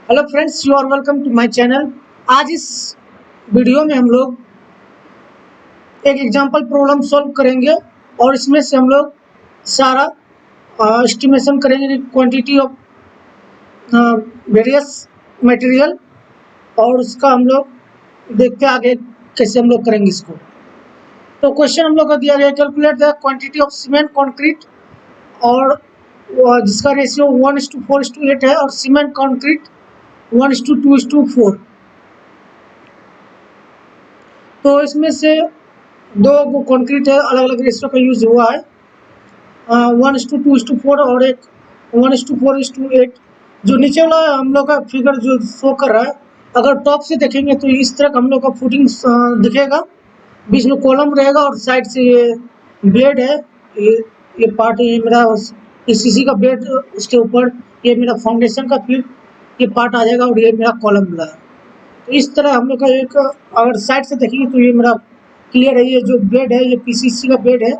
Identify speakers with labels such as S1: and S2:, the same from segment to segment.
S1: Hello friends, you are welcome to my channel. आज इस video में हम लोग एक एग्जांपल प्रॉब्लम सॉल्व करेंगे और इसमें से हम लोग सारा एस्टिमेशन करेंगे क्वांटिटी ऑफ वेरियस मटेरियल और उसका हम लोग देखते हैं आगे कैसे हम लोग करेंगे इसको। तो क्वेश्चन हम लोग को दिया गया, calculate the quantity of cement concrete और जिसका रेशियो 1:4:8 है और सीमेंट कंक्रीट 1:2:4। तो इसमें से दो कंक्रीट है, अलग अलग रेशियो का यूज हुआ है, 1:2:4 और एक 1:4:8। जो नीचे वाला हम लोग का फिगर जो शो कर रहा है, अगर टॉप से देखेंगे तो इस तरह का हम लोग का फुटिंग दिखेगा, बीच में कॉलम रहेगा और साइड से ये बेड है। ये पार्ट ये मेरा पीसीसी का बेड, उसके ऊपर ये मेरा फाउंडेशन का फिर ये पार्ट आ जाएगा और ये मेरा कॉलम वाला है। तो इस तरह हम लोग का एक, अगर साइड से देखेंगे तो ये मेरा क्लियर है। ये जो बेड है ये पीसीसी का बेड है,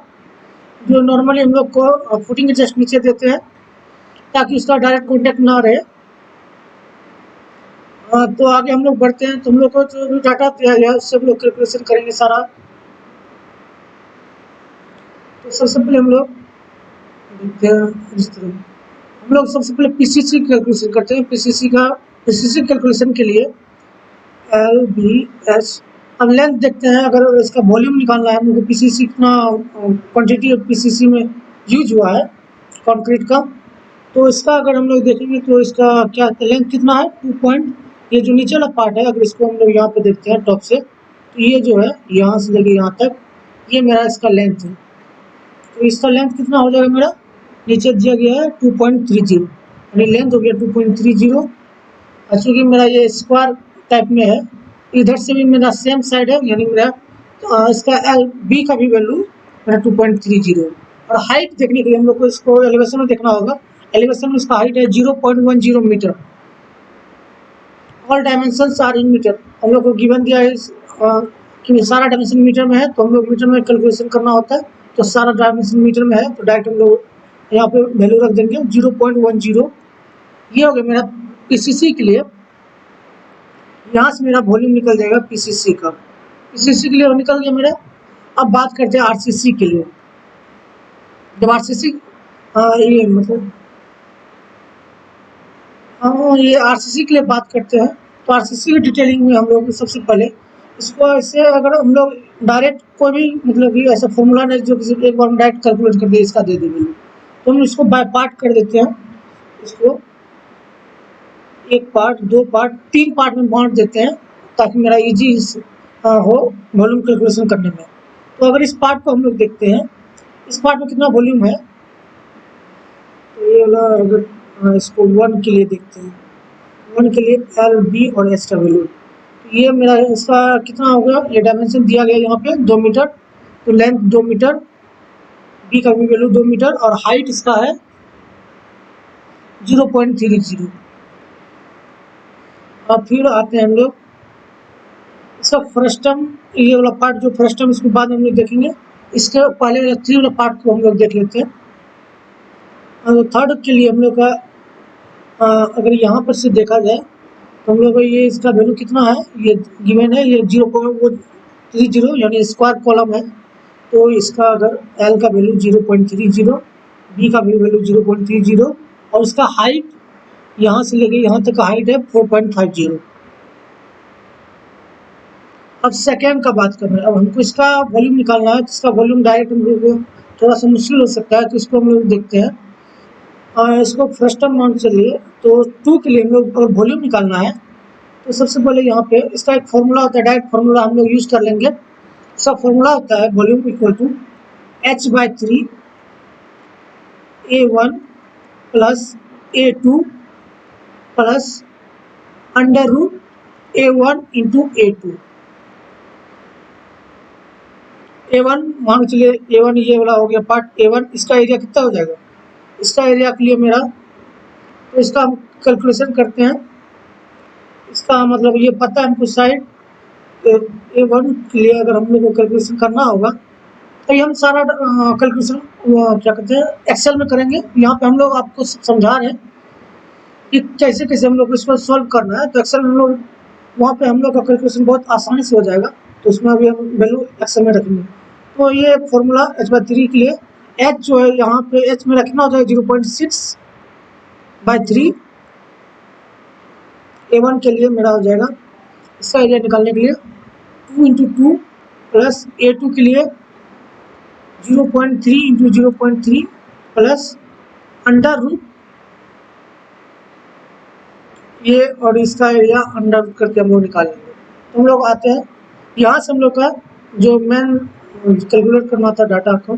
S1: जो नॉर्मली हम लोग को फुटिंग के जस्ट नीचे देते हैं ताकि उसका डायरेक्ट कॉन्टेक्ट ना रहे। तो आगे हम लोग बढ़ते हैं, तो हम लोग को जो भी डाटा दिया गया है उससे हम लोग कैलकुलेशन करेंगे सारा। तो सबसे पहले हम लोग देखते हैं इस तरह हम लोग सबसे पहले पीसीसी कैलकुलेशन करते हैं। पीसीसी कैलकुलेशन के लिए एल बी एस। अब लेंथ देखते हैं, अगर इसका वॉल्यूम निकालना है हम लोग को, पीसीसी कितना क्वांटिटी ऑफ पीसीसी में यूज हुआ है कंक्रीट का, तो इसका अगर हम लोग देखेंगे तो इसका क्या लेंथ कितना है, 2 पॉइंट। ये जो नीचे वाला पार्ट है, अगर इसको हम लोग यहाँ पे देखते हैं टॉप से, तो ये जो है यहाँ से लेके यहाँ तक ये मेरा इसका लेंथ है। तो इसका लेंथ कितना हो जाएगा मेरा, नीचे दिया गया है 2.30, यानी लेंथ हो गया 2.30। और चूँकि मेरा ये स्क्वायर टाइप में है, इधर से भी मेरा सेम साइड है, यानी मेरा इसका एल बी का भी वैल्यू मेरा 2.30। और हाइट देखने के लिए हम लोग को इसको एलिवेशन में देखना होगा। एलिवेशन में इसका हाइट है 0.10 metre. All dimensions are in metre. हम लोग को गिवन दिया है कि सारा डायमेंशन मीटर में है, तो हम लोग मीटर में कैलकुलेशन करना होता है। तो सारा डायमेंशन मीटर में है, तो डायरेक्ट हम लोग यहाँ पे वैल्यू रख देंगे 0.10। ये हो गया मेरा पीसीसी के लिए। यहाँ से मेरा वॉल्यूम निकल जाएगा पीसीसी का, पीसीसी के लिए निकल गया मेरा। अब बात करते हैं आरसीसी के लिए। जब आरसीसी ये मतलब ये आरसीसी के लिए बात करते हैं, तो आरसीसी की डिटेलिंग में हम लोग सबसे पहले इसको ऐसे, अगर हम लोग डायरेक्ट कोई भी मतलब कि ऐसा फॉर्मूला नहीं जो किसी एक बार हम डायरेक्ट कैलकुलेट कर दे इसका दे देंगे, तो हम इसको बाय पार्ट कर देते हैं। इसको एक पार्ट, दो पार्ट, तीन पार्ट में बांट देते हैं ताकि मेरा इजी हो वॉल्यूम कैलकुलेशन करने में। तो अगर इस पार्ट को हम लोग देखते हैं, इस पार्ट में कितना वॉल्यूम है, तो ये वाला अगर इसको 1 के लिए देखते हैं, 1 के लिए एल बी और एस का वैल्यू, तो ये मेरा इसका कितना हो गया, ये डायमेंशन दिया गया यहाँ पे 2 मीटर, तो लेंथ 2 मीटर, बी का भी वैल्यू 2 मीटर और हाइट इसका है 0.30। अब फिर आते हैं हम लोग इसका फ्रस्टम, ये वाला पार्ट जो फ्रस्टम, इसके बाद हम लोग देखेंगे। इसके पहले वाला 3 वाला पार्ट को हम लोग देख लेते हैं। थर्ड के लिए हम लोग का अगर यहाँ पर से देखा जाए तो हम लोग ये इसका वैल्यू कितना है, ये गिवन है, ये 0.30 यानी स्क्वायर कॉलम है। तो इसका अगर एल का वैल्यू 0.30, बी का भी वैल्यू 0.30 और इसका हाइट यहाँ से लेके यहाँ तक का हाइट है 4.50। अब सेकेंड का बात कर रहे हैं, अब हमको इसका वॉल्यूम निकालना है। इसका वॉल्यूम डायरेक्ट हम लोग को थोड़ा सा मुश्किल हो सकता है, तो इसको हम लोग देखते हैं। इसको फर्स्ट टर्म मान चलिए, तो 2 के लिए हम लोग अगर वॉल्यूम निकालना है तो सबसे पहले यहाँ पे इसका एक फॉर्मूला होता है, डायरेक्ट फॉर्मूला हम लोग यूज कर लेंगे। इसका फॉर्मूला होता है volume equal to H/3 A1 plus A2 plus under root A1 into A2। A1 मान के चलिए, A1 ये वाला हो गया पार्ट A1, इसका एरिया कितना हो जाएगा, इसका एरिया के लिए मेरा, तो इसका हम कैलकुलेशन करते हैं। इसका मतलब ये पता है हमको साइड A1 के लिए अगर हम लोग को कैलकुलेशन करना होगा तो ये हम सारा कैलकुलेशन क्या कहते हैं एक्सेल में करेंगे। यहाँ पे हम लोग आपको समझा रहे हैं कि कैसे कैसे हम लोग इसको सॉल्व करना है। तो एक्सेल में हम लोग वहाँ पे हम लोग का कैलकुलेशन बहुत आसानी से हो जाएगा। तो उसमें अभी हम वैल्यू एक्सेल में रखेंगे। तो ये फॉर्मूला h/3 के लिए h जो है यहाँ पे h में रखना हो जाएगा 0.6/3। A1 के लिए मेरा हो जाएगा, इसका एरिया निकालने के लिए 2 × 2 प्लस A2 के लिए 0.3 × 0.3 प्लस अंडर रूट ये, और इसका एरिया अंडर रूट करके हम लोग निकालेंगे। तो हम लोग आते हैं यहाँ से हम लोग का जो मेन कैलकुलेट करना था डाटा को,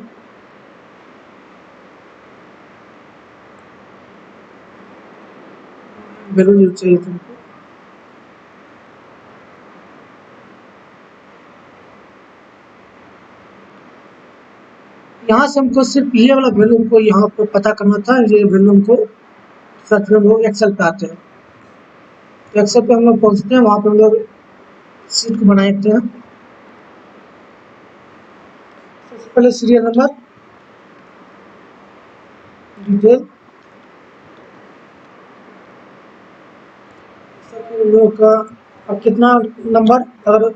S1: वैल्यू चाहिए तुमको। यहाँ से हमको सिर्फ ये वाला वैल्यू हमको यहाँ पे पता करना था। ये वैल्यू हमको साथ में हम लोग एक्सेल पे आते हैं। तो एक्सेल पे हम लोग पहुँचते हैं, वहाँ पे हम लोग सीट को बनाते हैं। सबसे पहले सीरियल नंबर, डिटेल, हम लोग का अब कितना नंबर, अगर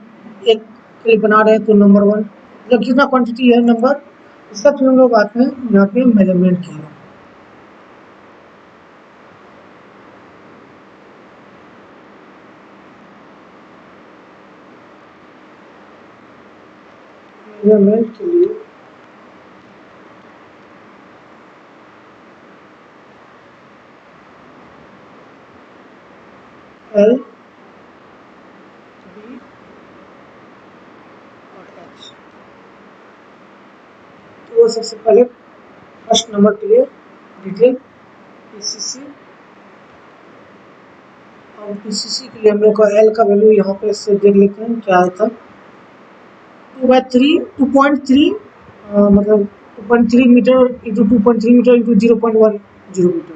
S1: एक के लिए बना रहे हैं तो नंबर 1, मतलब कितना क्वांटिटी है नंबर। इसका फिर हम लोग आते हैं यहाँ पे मेजरमेंट के लिए। मेजरमेंट के लिए L, B और H। तो सबसे पहले फर्स्ट नंबर के लिए डिटेल PCC, और PCC के लिए हम लोग का L का वैल्यू यहाँ पे से देख लेते हैं क्या आता है। 2.3 मतलब 2.3 metre into 2.3 metre into 0.10 metre.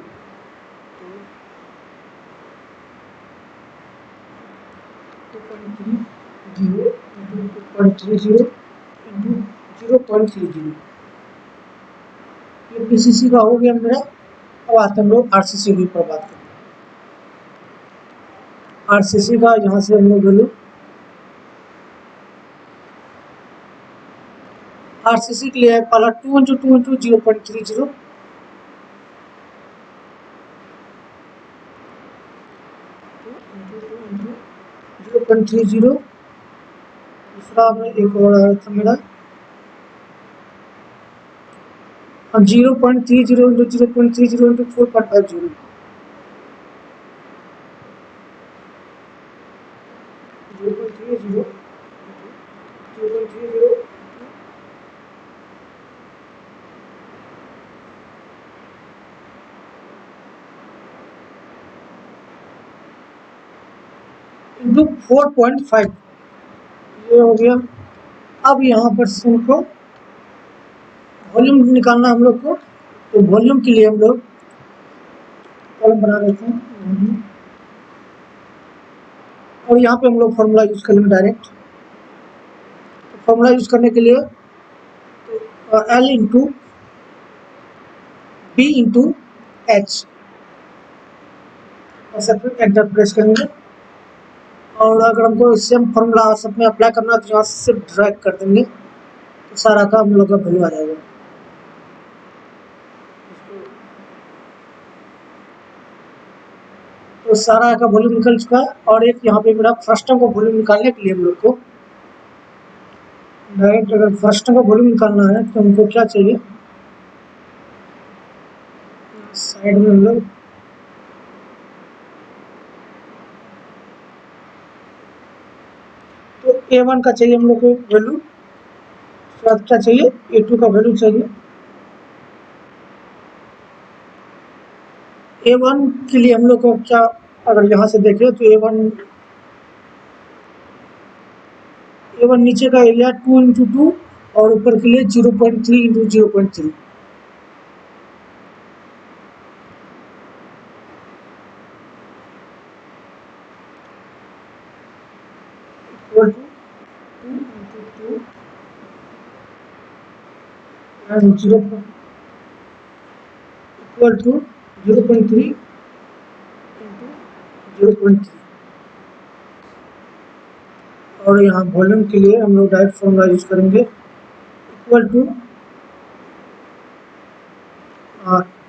S1: 2.30 into 0.30, ये PCC का हो गया मेरा। अब आते हम लोग RCC के ऊपर बात करते हैं। RCC का यहाँ से हम लोग वैल्यू, RCC के लिए पहला 2 × 2 × 0.30, दूसरा में एक और आया था मेरा 0.30 × 0.30 × 4.50, 0.30 इंटू 4.5, ये हो गया। अब यहाँ पर से हमको वॉल्यूम निकालना हम लोग को। तो वॉल्यूम के लिए हम लोग कॉलम बना लेते हैं, और यहाँ पे हम लोग फॉर्मूला यूज करेंगे डायरेक्ट। तो फॉर्मूला यूज करने के लिए तो L × B × H, और सब फिर एंटर प्रेस करेंगे। और अगर हमको सेम फॉर्मूला सब में अप्लाई करना है तो यहाँ से सिर्फ ड्रैग कर देंगे, तो सारा का हम लोग का वैल्यू आ जाएगा। तो सारा का वॉल्यूम निकल चुका है। और एक यहाँ पे मेरा फर्स्ट टर्म का वॉल्यूम निकालने के लिए हम लोग को डायरेक्ट, अगर फर्स्ट टर्म का वॉल्यूम निकालना है तो हमको क्या चाहिए, साइड में हम लोग तो A1 का चाहिए हम लोग को वैल्यू, क्या चाहिए, A2 का वैल्यू चाहिए। A1 के लिए हम लोग को क्या, अगर यहाँ से देखें तो A1 नीचे का एरिया 2 × 2 और ऊपर के लिए 0.3 × 0.3, equal to 2 × 2 and 0 equal to 0.3 0.3। और यहाँ वॉल्यूम के लिए हम लोग डायरेक्ट फॉर्मूला यूज करेंगे, इक्वल टू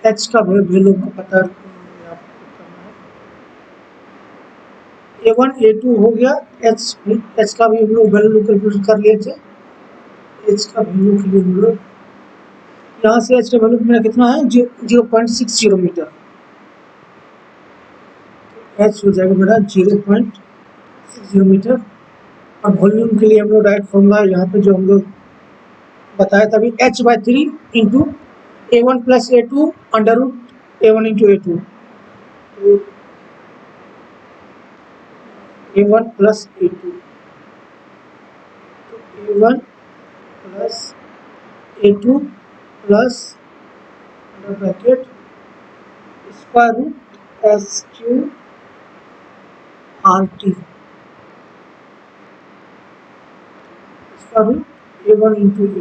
S1: एच का वैल्यू को पता A1 A2 हो गया, एच का भी हम लोग वैल्यू कैलकुलेट कर लिए थे। एच का वैल्यू के लिए हम लोग यहाँ से एच का वैल्यू मेरा कितना है 0.60 मीटर, एच हो जाएगा मेरा 0.60 मीटर। और वॉल्यूम के लिए हम लोग डायरेक्ट फॉर्मूला यहाँ पे जो हम लोग बताया तभी h/3 into A1 plus A2 under root A1 into A2, तो A1 प्लस A2, तो A1 plus A2 plus under bracket square root SQ RT square root A1 into A2,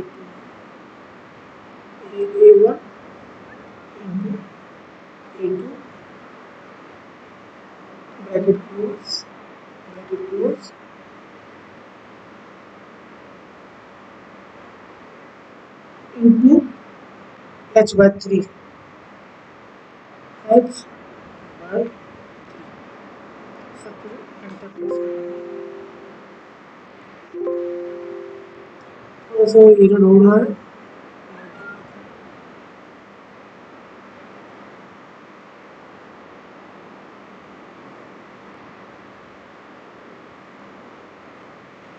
S1: A1 into A2 bracket close into h/3 थोड़ा सा error हो रहा है।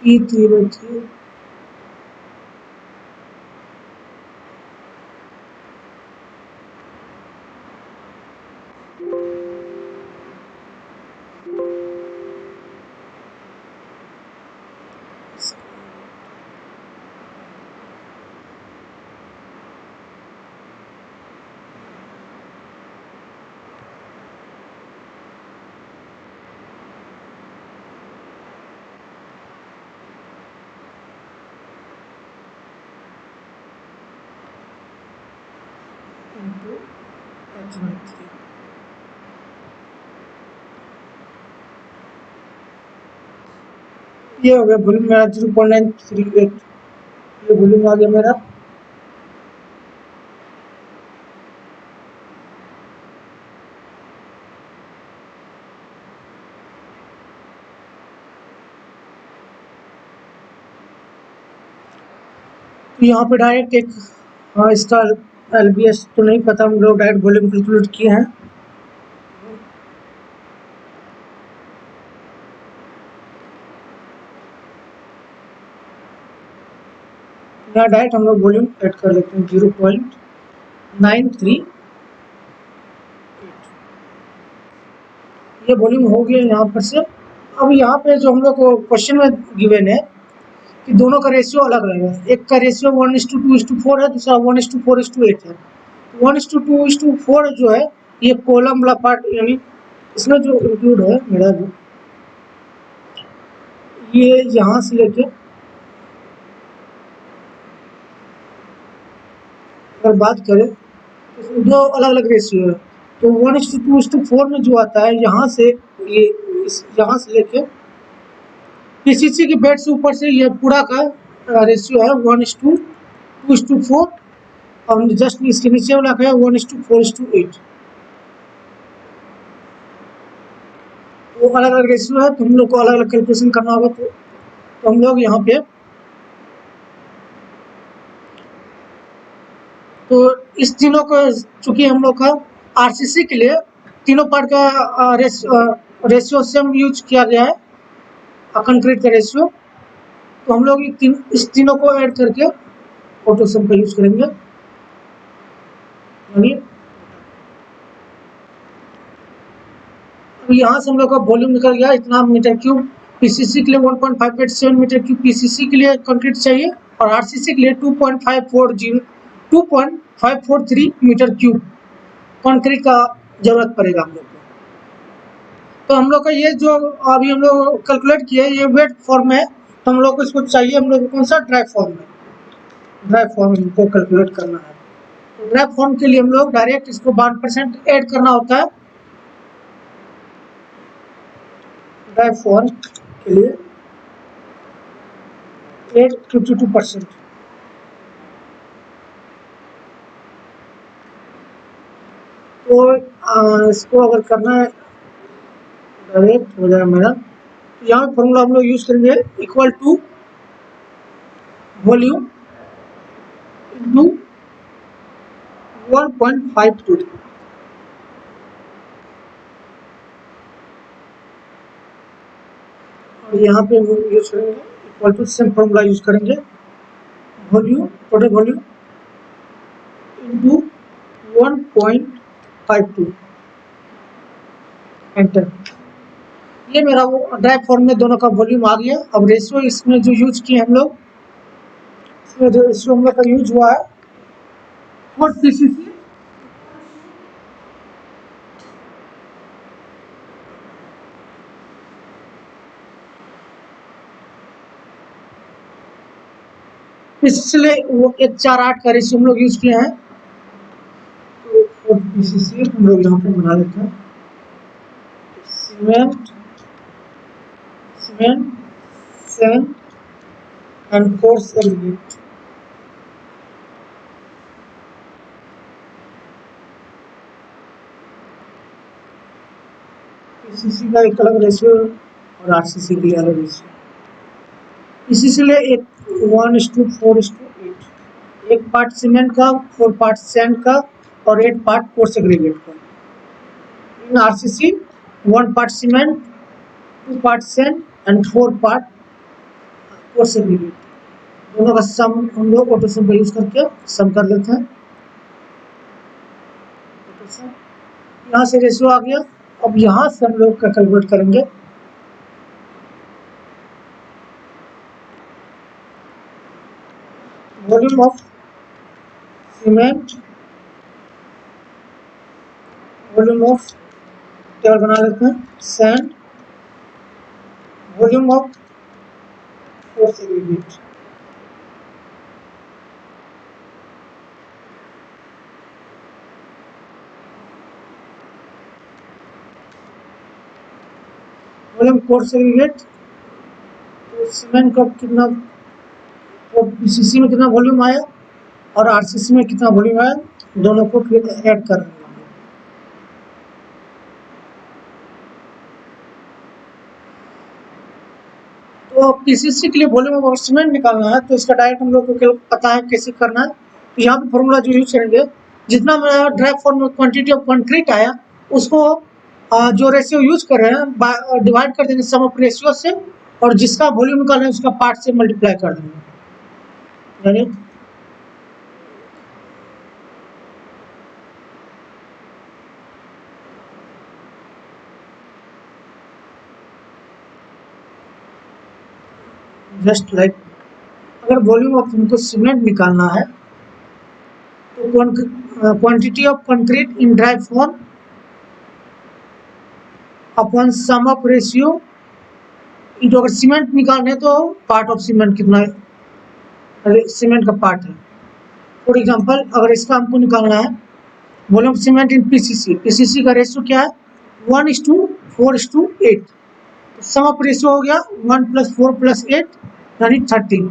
S1: P03 into h/3, ये हो गया वॉल्यूम मेरा 0.938, ये वॉल्यूम आ गया मेरा। तो यहाँ पे डायरेक्ट एक इसका LBS तो नहीं पता, हम लोग डायरेक्ट वॉल्यूम कैलकुलेट किए हैं। यहाँ डायरेक्ट हम लोग वॉल्यूम ऐड कर लेते हैं 0.938, ये वॉल्यूम हो गया यहाँ पर से। अब यहाँ पे जो हम लोग को क्वेश्चन में गिवन है कि दोनों का रेशियो अलग रहेगा, एक का रेशियो 1:2:4 है, दूसरा 1:4:8 है। 1:2:4 जो है ये कॉलम वाला पार्ट, यानी इसमें जो इंक्लूड है मेरा जो ये यहाँ से लेके अगर बात करें तो दो अलग अलग रेशियो है। तो 1:2:4 में जो आता है यहाँ से ये यहाँ से लेके पीसीसी के बेड से ऊपर से ये पूरा का रेशियो है 1:2:4, और जस्ट इसके नीचे वाला है 1:4:8। वो अलग अलग रेशियो है, तो हम लोग को अलग अलग कैलकुलेशन करना होगा। तो हम लोग यहाँ पे तो इस तीनों को चूंकि हम लोग का आरसीसी के लिए तीनों पार्ट का रेशियो सेम यूज किया गया है, कंक्रीट का रेशियो, तो हम लोग इस तीनों को ऐड करके ऑटोसम का यूज करेंगे। यानी यहाँ से हम लोग का वॉल्यूम निकल गया इतना मीटर क्यूब। पीसीसी के लिए 1.587 मीटर क्यूब पीसीसी के लिए कंक्रीट चाहिए, और आरसीसी के लिए 2.543 मीटर क्यूब कंक्रीट का जरूरत पड़ेगा हम लोग को। तो हम लोग का ये जो अभी हम लोग कैलकुलेट किए ये वेट फॉर्म है, तो हम लोग को इसको चाहिए हम लोग को कौन सा ड्राई फॉर्म में, ड्राई फॉर्म को कैलकुलेट करना है। तो ड्राई फॉर्म के लिए हम लोग डायरेक्ट इसको 12% ऐड करना होता है, ड्राई फॉर्म के लिए 852%। तो इसको अगर करना है डायरेक्ट हो जाएगा मेरा, तो यहाँ फॉर्मूला हम लोग यूज करेंगे इक्वल टू वॉल्यूम इंटू 1.52। और यहाँ पे हम यूज करेंगे equal to same formula use करेंगे, volume total volume into 1.52 enter. ये मेरा वो ड्राई फॉर्म में दोनों का वॉल्यूम आ गया। अब रेशियो इसमें जो यूज किए हम लोग, इसमें जो रेशियो हम लोग का यूज हुआ है 4 PCC इसलिए वो 1:4:8 का रेशियो हम लोग यूज किए हैं। तो 4 PCC हम लोग यहाँ पे बना लेते हैं, cement cement sand and coarse aggregate. PCC का एक अलग रेशियो और आरसीसी का अलग रेशियो। पीसीसी ले 1:4:8, एक पार्ट सीमेंट का, 4 पार्ट सैंड का और 8 पार्ट कोर्स एग्रीगेट का। In RCC 1 part cement, 2 part sand and 4 part coarse aggregate. दोनों का सम हम लोग ऑटो सम का यूज करके सम कर लेते हैं। यहाँ से रेशियो आ गया। अब यहाँ से हम लोग का कैलकुलेट करेंगे volume of cement, volume of table बना लेते हैं sand, volume of coarse aggregate. Volume coarse aggregate, तो सीमेंट का कितना, पीसीसी में कितना वॉल्यूम आया और आरसीसी में कितना वॉल्यूम आया, दोनों को फिर ऐड कर रहे हैं। तो पीसीसी के लिए वॉल्यूम ऑफ सीमेंट निकालना है, तो इसका डायरेक्ट हम लोग को पता है कैसे करना है। तो यहाँ पे फॉर्मूला जो यूज करेंगे, जितना मेरा ड्राई फॉर्म में क्वांटिटी ऑफ कंक्रीट आया उसको जो रेशियो यूज कर रहे हैं डिवाइड कर देंगे सम ऑफ रेशियो से, और जिसका वॉल्यूम निकालना है उसका पार्ट से मल्टीप्लाई कर देंगे। यानी जस्ट लाइक अगर वॉल्यूम ऑफ हमको सीमेंट निकालना है तो quantity of concrete in dry form upon sum of ratio into, अगर सीमेंट निकालने तो पार्ट ऑफ सीमेंट कितना सीमेंट का पार्ट है। फॉर एग्जांपल अगर इसका हमको निकालना है volume of cement in PCC, PCC का रेशियो क्या है 1:4:8, सम ऑफ रेशियो हो गया 1 + 4 + 8 यानी 13।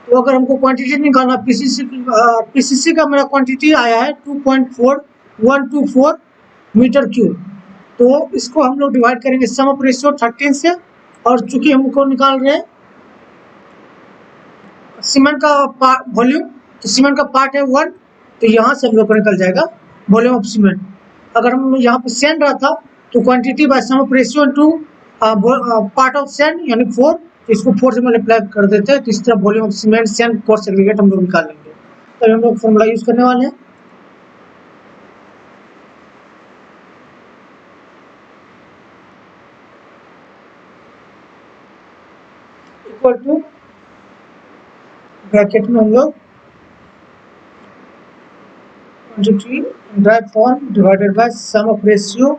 S1: तो अगर हमको क्वांटिटी निकालना पीसीसी का मेरा क्वांटिटी आया है 2.4124 मीटर क्यूब, तो इसको हम लोग डिवाइड करेंगे सम ऑफ रेशियो 13 से, और चूंकि हमको निकाल रहे हैं सीमेंट का वॉल्यूम, तो सीमेंट का पार्ट है 1, तो यहाँ से हम लोग को निकल जाएगा वॉल्यूम ऑफ सीमेंट। अगर हम यहाँ पे सैंड रहा था तो quantity by sum of ratio into part of sand यानी 4, तो इसको 4 से मल्टीप्लाई कर देते हैं, तो इस तरह volume of cement sand coarse aggregate हम लोग निकाल लेंगे। तो हम लोग फॉर्मूला यूज करने वाले हैं इक्वल टू, ब्रैकेट में हम लोग quantity dry form divided by sum of ratio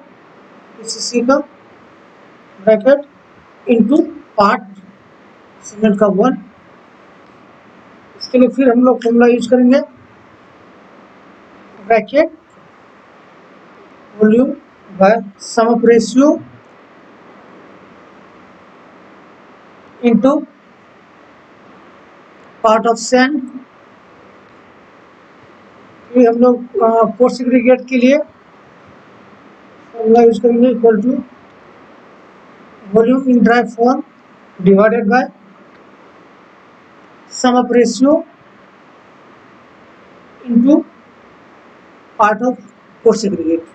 S1: PCC का ब्रैकेट इनटू पार्ट सीमेंट का 1। इसके लिए फिर हम लोग फॉर्मूला यूज करेंगे bracket volume by sum of ratio into part of sand. फिर हम लोग पोस्ट सेग्रीगेट के लिए फॉर्मूला यूज करेंगे, equal to volume in dry form divided by sum of ratio into part of पोस्ट सेग्रीगेट।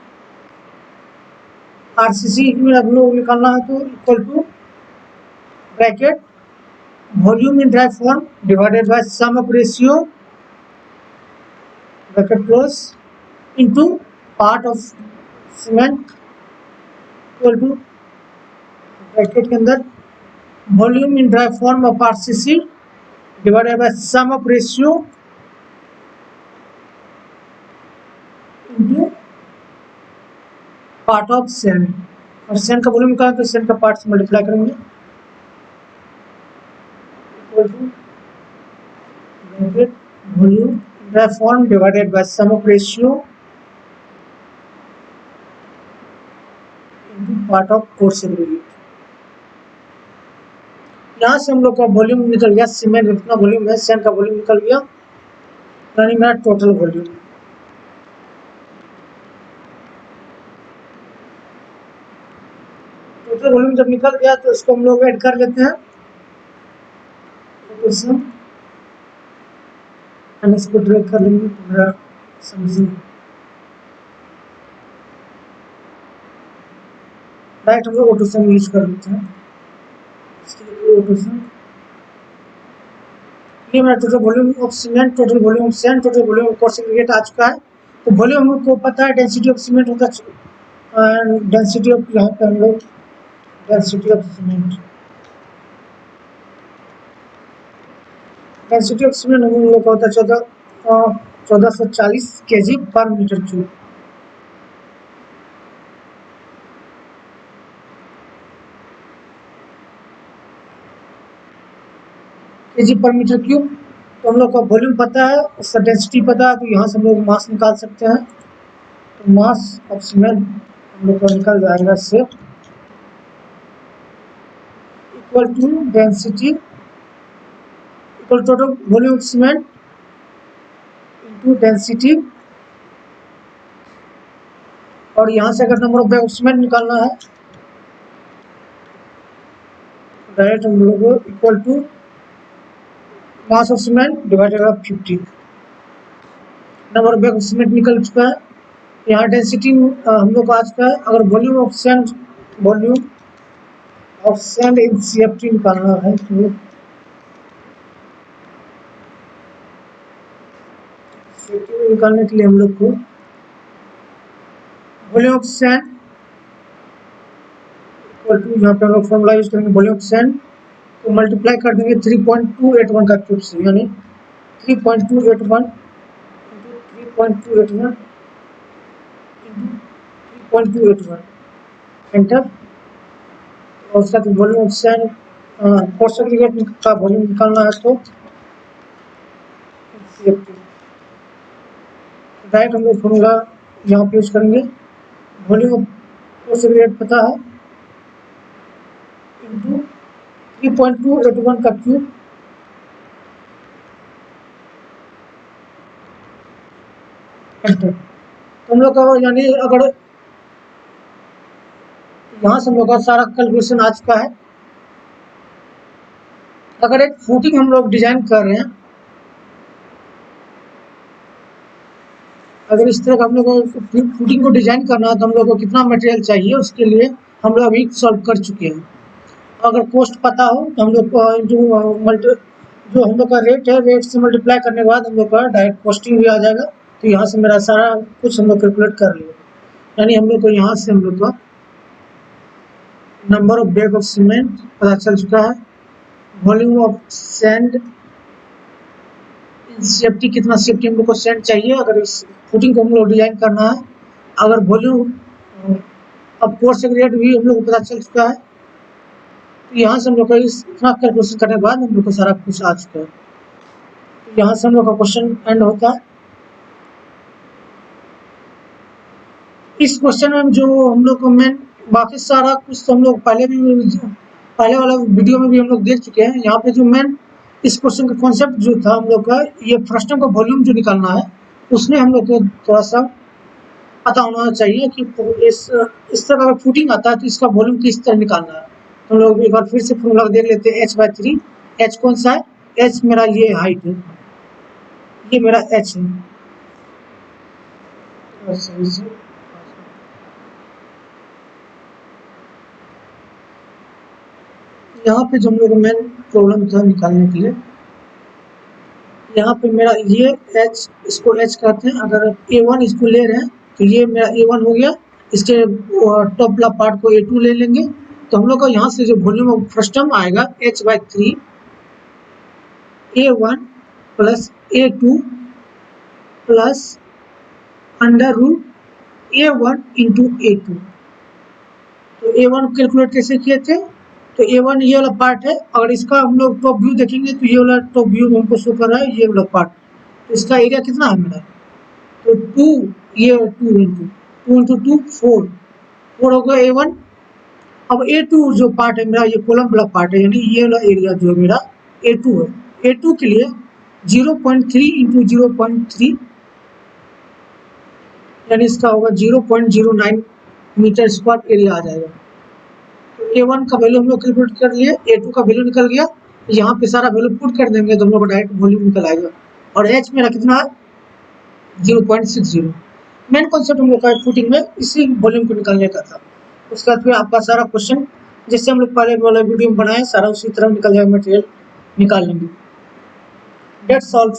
S1: आरसीसी में हम लोग निकालना है तो equal to bracket volume in dry form divided by sum of ratio bracket close into part of cement equal to bracket के अंदर volume in dry form of RCC divided by sum of ratio into part of sand. और sand का volume निकालें तो sand का part से multiply करेंगे, equal to bracket volume dry form divided by sum of ratio into part of coarse aggregate. यहाँ से हम लोग का वॉल्यूम निकल गया, सीमेंट कितना वॉल्यूम है, सैंड का वॉल्यूम निकल गया, यानी मेरा टोटल वॉल्यूम। टोटल वॉल्यूम जब निकल गया तो इसको हम लोग ऐड कर लेते हैं, हम इसको ड्रैग कर लेंगे तो मेरा समझिए डायरेक्ट हम लोग ऑटो सम यूज कर लेते हैं। इसके लिए ऑटो सम, ये मेरा total volume of cement, total volume of sand, total volume of coarse aggregate आ चुका है। तो वॉल्यूम हमको पता है, डेंसिटी ऑफ सीमेंट होता है, डेंसिटी ऑफ, यहाँ पे हम लोग density of cement, density of cement हम लोग का होता है 1440 kg पर मीटर क्यूब। kg पर मीटर क्यूब। तो हम लोग का वॉल्यूम पता है, उसका डेंसिटी पता है, तो यहाँ से हम लोग मास निकाल सकते हैं। तो मास ऑफ सीमेंट हम लोग का निकल जाएगा इससे, equal to density equal total volume of cement into density, और यहाँ से अगर number of bag of cement निकालना है डायरेक्ट हम लोग को equal to mass of cement divided by 50। Number of bag of cement निकल चुका है, यहाँ डेंसिटी हम लोग का आ चुका है। अगर volume of sand in CFT निकालना है तो सीएफटी निकालने के लिए हम लोग को volume of sand equal to, यहाँ पे हम लोग फॉर्मूला यूज करेंगे वॉल्यूम ऑफ सैंड को मल्टीप्लाई कर देंगे 3281 का क्यूब से, यानी 3281 3.281 3.281 एंटर। और उसका volume of sand post segregate का वॉल्यूम निकालना है तो डायरेक्ट हम लोग फॉर्मूला यहाँ पे यूज करेंगे, वॉल्यूम ऑफ पोस्ट सेग्रीगेट पता है इंटू 3.281 का क्यूब एंटर। तो हम लोग का यानी अगर यहाँ से हम लोग का सारा कैलकुलेशन आ चुका है। अगर एक फुटिंग हम लोग डिजाइन कर रहे हैं, अगर इस तरह का हम लोग को फुटिंग को डिजाइन करना है तो हम लोग को कितना मटेरियल चाहिए, उसके लिए हम लोग अभी सॉल्व कर चुके हैं। अगर कॉस्ट पता हो तो हम लोग जो हम लोग का रेट है, रेट से मल्टीप्लाई करने के बाद हम लोग का डायरेक्ट कॉस्टिंग भी आ जाएगा। तो यहाँ से मेरा सारा कुछ हम लोग कैलकुलेट कर लिया, यानी हम लोग को यहाँ से हम लोग का number of bag of cement पता चल चुका है, वॉल्यूम ऑफ सैंड सेफ्टी, कितना सेफ्टी हम लोग को सैंड चाहिए अगर इस फुटिंग को हम लोग डिजाइन करना है। अगर वॉल्यूम अब कोर्स सेग्रीगेट भी हम लोग को पता चल चुका है। तो यहाँ से हम लोग का इतना कैलकुलेशन करने के बाद हम लोग को सारा कुछ आ चुका है। तो यहाँ से हम लोग का क्वेश्चन एंड होता है। इस क्वेश्चन में जो हम लोग को मेन, बाकी सारा कुछ तो हम लोग पहले भी पहले वाला वीडियो में भी हम लोग देख चुके हैं। यहाँ पे जो मेन इस क्वेश्चन का कॉन्सेप्ट जो था हम लोग का, ये फ्रस्टम का वॉल्यूम जो निकालना है, उसमें हम लोग को थोड़ा सा पता होना चाहिए कि इस तरह का फुटिंग आता है तो इसका वॉल्यूम किस तरह निकालना है। तो हम लोग एक बार फिर से फॉर्मूला देख लेते हैं। h/3, h कौन सा है? h मेरा ये हाइट है, ये मेरा h है। यहाँ पे जो हम लोग मेन प्रॉब्लम था निकालने के लिए, यहाँ पे मेरा ये h, इसको h कहते हैं। अगर a1 इसको ले रहे हैं तो ये मेरा a1 हो गया। इसके टॉप वाला पार्ट को a2 ले लेंगे तो हम लोग का यहाँ से जो वॉल्यूम ऑफ फ्रस्टम आएगा h/3 a1 plus a2 plus under root a1 into a2। तो a1 कैलकुलेट कैसे किए थे? तो a1 ये वाला पार्ट है। अगर इसका हम लोग टॉप व्यू देखेंगे तो ये वाला टॉप व्यू हमको शो कर रहा है, ये वाला पार्ट। तो इसका एरिया कितना है मेरा? तो 2, ये 2 इंटू 4 होगा a1। अब a2 जो पार्ट है मेरा, ये कॉलम वाला पार्ट है, यानी ये वाला एरिया जो है मेरा a2 है। a2 के लिए 0.3 इंटू 0.3, यानी इसका होगा 0.09 मीटर स्क्वायर एरिया आ जाएगा। तो a1 का वैल्यू हम लोग कैलकुलेट कर लिए, a2 का वैल्यू निकल गया। यहाँ पे सारा वैल्यू पुट कर देंगे तो हम लोग का डायरेक्ट वॉल्यूम निकल आएगा। और h मेरा कितना है? 0.60। मेन कॉन्सेप्ट हम लोग का फुटिंग में इसी वॉल्यूम को निकालने का था। उसके बाद फिर आपका सारा क्वेश्चन जैसे हम लोग पहले वाला वीडियो में बनाए, सारा उसी तरह निकल जाएगा, मटेरियल निकाल लेंगे। That's all.